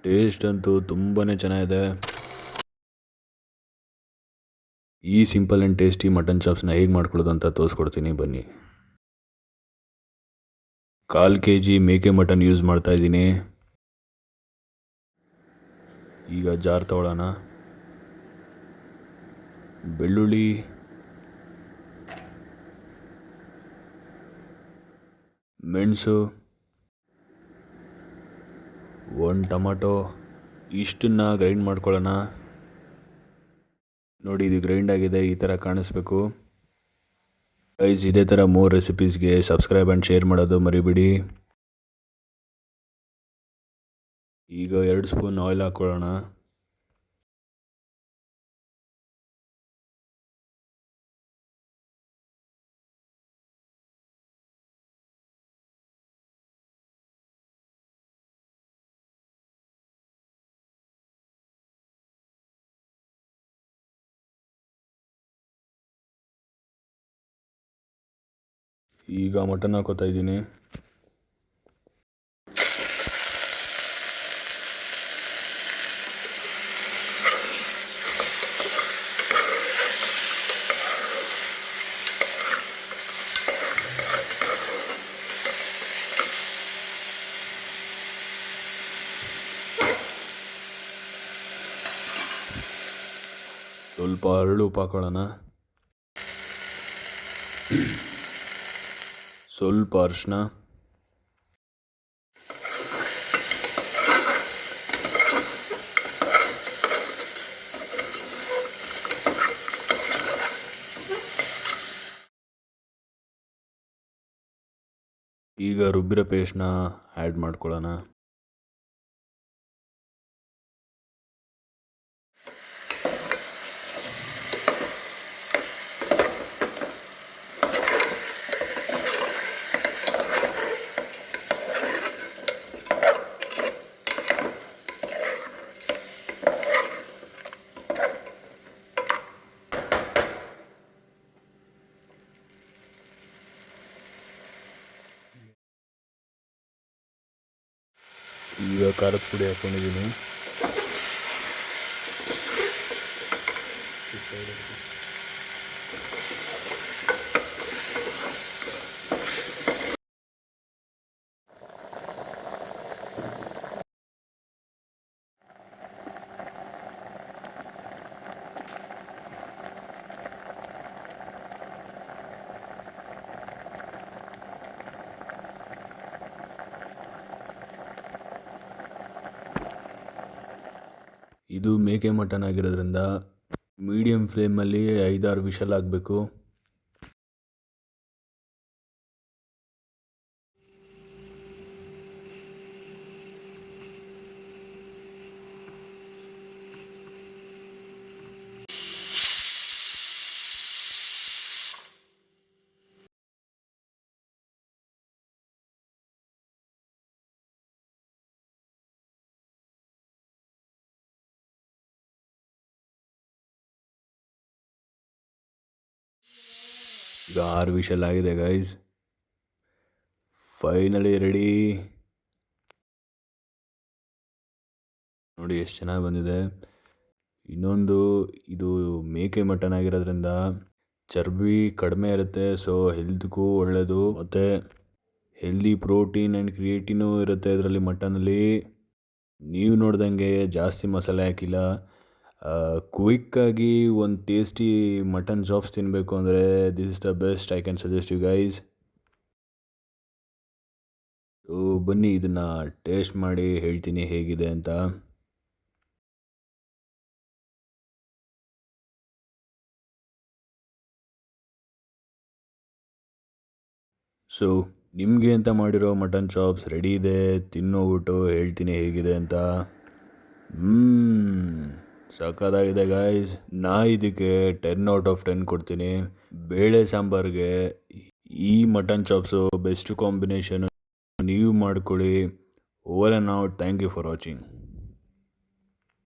Taste ಅಂತೂ ತುಂಬಾ ಚೆನ್ನಾಗಿದೆ. ಈ ಸಿಂಪಲ್ ಆ್ಯಂಡ್ ಟೇಸ್ಟಿ ಮಟನ್ ಚಾಪ್ಸ್ನ ಹೇಗೆ ಮಾಡ್ಕೊಳ್ಳೋದು ಅಂತ ತೋರಿಸ್ಕೊಡ್ತೀನಿ ಬನ್ನಿ. 1/4 kg ಮೇಕೆ ಮಟನ್ ಯೂಸ್ ಮಾಡ್ತಾ ಇದ್ದೀನಿ. ಈಗ ಜಾರ್ ತಗೊಳ್ಳೋಣ. ಬೆಳ್ಳುಳ್ಳಿ, ಮೆಣಸು, 1 ಟೊಮಟೊ ಇಷ್ಟನ್ನು ಗ್ರೈಂಡ್ ಮಾಡ್ಕೊಳ್ಳೋಣ. ನೋಡಿ, ಇದು ಗ್ರೈಂಡ್ ಆಗಿದೆ, ಈ ಥರ ಕಾಣಿಸ್ಬೇಕು. ಗೈಸ್, ಇದೇ ಥರ ಮೋರ್ ರೆಸಿಪೀಸ್ಗೆ ಸಬ್ಸ್ಕ್ರೈಬ್ ಆ್ಯಂಡ್ ಶೇರ್ ಮಾಡೋದು ಮರಿಬೇಡಿ. ಈಗ 2 ಸ್ಪೂನ್ ಆಯಿಲ್ ಹಾಕ್ಕೊಳ್ಳೋಣ. ಈಗ ಮಟನ್ ಹಾಕೋತಾ ಇದ್ದೀನಿ. ಸ್ವಲ್ಪ ಹರಳು ಉಪ್ಪು ಹಾಕೊಳ್ಳೋಣ. ಸ್ವಲ್ಪ ಅರಿಶಿನ, ಈಗ ರುಬ್ಬಿರೋ ಪೇಸ್ಟ್ನ ಆ್ಯಡ್ ಮಾಡ್ಕೊಳ್ಳೋಣ. ಈಗ ಖಾರದ ಪುಡಿ ಹಾಕ್ಕೊಂಡಿದ್ದೀನಿ. ಇದು ಮೇಕೆ ಮಟನ್ ಆಗಿರೋದ್ರಿಂದ ಮೀಡಿಯಮ್ ಫ್ಲೇಮಲ್ಲಿ 5-6 ವಿಷಲ್ ಆಗಬೇಕು. ಈಗ 6 ವಿಷಲ್ ಆಗಿದೆ ಗೈಸ್. Finally ready. ನೋಡಿ ಎಷ್ಟು ಚೆನ್ನಾಗಿ ಬಂದಿದೆ. ಇನ್ನೊಂದು, ಇದು ಮೇಕೆ ಮಟನ್ ಆಗಿರೋದ್ರಿಂದ ಚರ್ಬಿ ಕಡಿಮೆ ಇರುತ್ತೆ, ಸೊ ಹೆಲ್ತ್ಗೂ ಒಳ್ಳೆಯದು. ಮತ್ತು ಹೆಲ್ದಿ ಪ್ರೋಟೀನ್ ಆ್ಯಂಡ್ ಕ್ರಿಯೇಟಿನೂ ಇರುತ್ತೆ ಇದರಲ್ಲಿ ಮಟನಲ್ಲಿ. ನೀವು ನೋಡ್ದಂಗೆ ಜಾಸ್ತಿ ಮಸಾಲೆ ಹಾಕಿಲ್ಲ. ಕ್ವಿಕ್ಕಾಗಿ ಒಂದು ಟೇಸ್ಟಿ ಮಟನ್ ಚಾಪ್ಸ್ ತಿನ್ನಬೇಕು ಅಂದರೆ this is the best I can suggest you guys. ಬನ್ನಿ ಇದನ್ನು ಟೇಸ್ಟ್ ಮಾಡಿ ಹೇಳ್ತೀನಿ ಹೇಗಿದೆ ಅಂತ. ಸೊ ನಿಮಗೆ ಅಂತ ಮಾಡಿರೋ ಮಟನ್ ಚಾಪ್ಸ್ ರೆಡಿ ಇದೆ, ತಿನ್ನೋಗ್ಬಿಟ್ಟು ಹೇಳ್ತೀನಿ ಹೇಗಿದೆ ಅಂತ. ಸಖತ್ತಾಗಿದೆ ಗಾಯ್ಸ್. ನಾ ಇದಕ್ಕೆ 10/10 ಕೊಡ್ತೀನಿ. ಬೇಳೆ ಸಾಂಬಾರಿಗೆ ಈ ಮಟನ್ ಚಾಪ್ಸು ಬೆಸ್ಟ್ ಕಾಂಬಿನೇಷನ್. ನೀವು ಮಾಡ್ಕೊಳ್ಳಿ. Over and out. Thank you for watching.